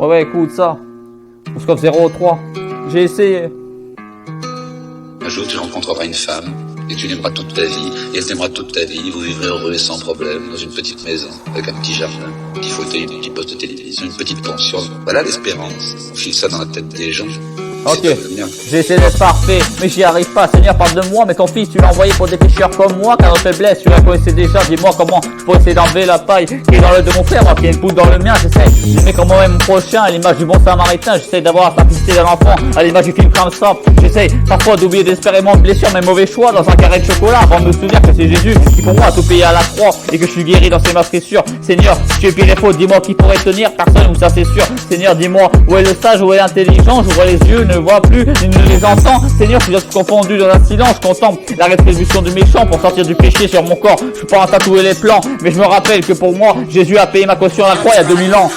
Ouais, écoute ça. Moscov 03. J'ai essayé. Un jour, tu rencontreras une femme, et tu l'aimeras toute ta vie, et elle t'aimera toute ta vie, vous vivrez heureux et sans problème, dans une petite maison, avec un petit jardin, un petit fauteuil, un petit poste de télévision, une petite pension. Voilà l'espérance. On file ça dans la tête des gens. Ok, j'ai essayé d'être parfait, mais j'y arrive pas. Seigneur, parle de moi, mais ton fils, tu l'as envoyé pour des pécheurs comme moi, car nos faiblesses, tu la connaissais déjà. Dis-moi comment je pourrais essayer d'enlever la paille qui est dans l'œil de mon frère, moi qui ai une poudre dans le mien. J'essaie d'aimer comme moi-même mon prochain, à l'image du bon samaritain. J'essaie d'avoir la simplicité d'un enfant, à l'image du film Crime Stop. J'essaie parfois d'oublier désespérément de blessures, mes mauvais choix dans un carré de chocolat, avant de me souvenir que c'est Jésus qui pour moi a tout payé à la croix, et que je suis guéri dans ses meurtrissures. Seigneur, tu es pire et faux, dis-moi qui pourrait tenir, personne, ou ça c'est sûr. Seigneur, dis-moi où est le sage, où est l'intelligence, j'ouvre les yeux, ne vois plus, ne les entend. Seigneur, je suis confondu dans un silence, je contemple la rétribution du méchant pour sortir du péché sur mon corps. Je suis pas en tatouer les plans, mais je me rappelle que pour moi, Jésus a payé ma caution à la croix il y a 2000 ans.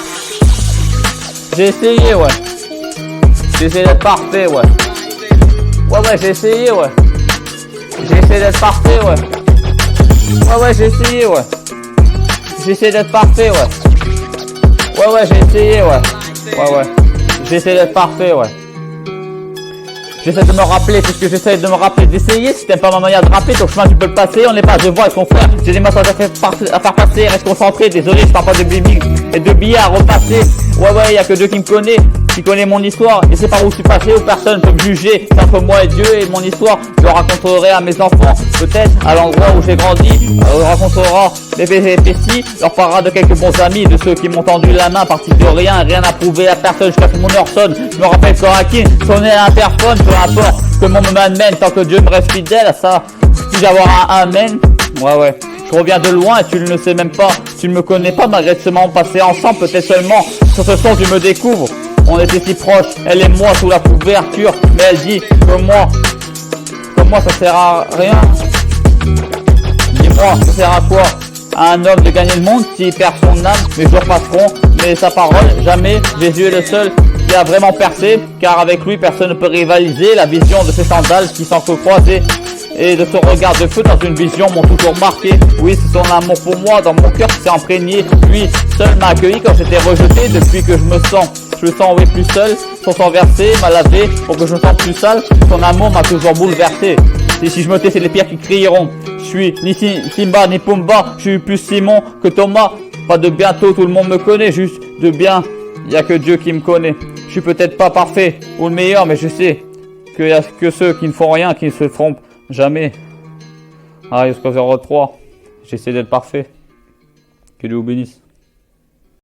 J'ai essayé, ouais. J'ai essayé d'être parfait, ouais. Ouais, j'ai essayé, ouais. J'ai essayé d'être parfait, ouais. Ouais, j'ai essayé, ouais. J'ai essayé d'être parfait, ouais. Ouais, j'ai essayé, ouais. Ouais. J'ai essayé d'être parfait, ouais. J'essaie de me rappeler, puisque j'essaie de me rappeler d'essayer. Si t'aimes pas ma manière de rappeler, ton chemin tu peux le passer. On n'est pas de voix avec son frère. J'ai des messages à faire passer. Reste concentré, désolé, je parle pas de biming et de billets à repasser. Ouais, y a que Dieu qui me connaît, qui connaît mon histoire. Et c'est par où je suis passé, où personne peut me juger. C'est entre moi et Dieu et mon histoire. Je le raconterai à mes enfants, peut-être à l'endroit où j'ai grandi. On racontera les péripéties, leur parlera de quelques bons amis, de ceux qui m'ont tendu la main, parti de rien à prouver à personne jusqu'à ce que mon heure sonne. Je me rappelle quand Hakim sonnait à l'interphone, peu importe que mon monde m'amène, tant que Dieu me reste fidèle à ça. Puis-je avoir un amen? Ouais. Je reviens de loin et tu ne le sais même pas. Tu ne me connais pas malgré ce moment passé ensemble, peut-être seulement. Sur ce son, tu me découvres. On était si proches, elle et moi sous la couverture. Mais elle dit que moi ça sert à rien. Dis-moi, ça sert à quoi? À un homme de gagner le monde s'il perd son âme? Mes jours passeront, mais sa parole, jamais. Jésus est le seul qui a vraiment percé, car avec lui personne ne peut rivaliser. La vision de ses sandales qui s'entrecroisaient et de son regard de feu dans une vision m'ont toujours marqué. Oui, c'est son amour pour moi dans mon cœur qui s'est imprégné. Lui seul m'a accueilli quand j'étais rejeté. Depuis que je me sens oui plus seul. Son sang versé m'a lavé pour que je me sente plus sale. Son amour m'a toujours bouleversé. Et si je me tais, c'est les pierres qui crieront. Je suis ni Simba ni Pumba, je suis plus Simon que Thomas. Pas de bientôt, tout le monde me connaît, juste de bien. Y a que Dieu qui me connaît. Je suis peut-être pas parfait ou le meilleur, mais je sais qu'il y a que ceux qui ne font rien qui ne se trompent jamais. Ah, jusqu'à 03, j'essaie d'être parfait. Que Dieu vous bénisse.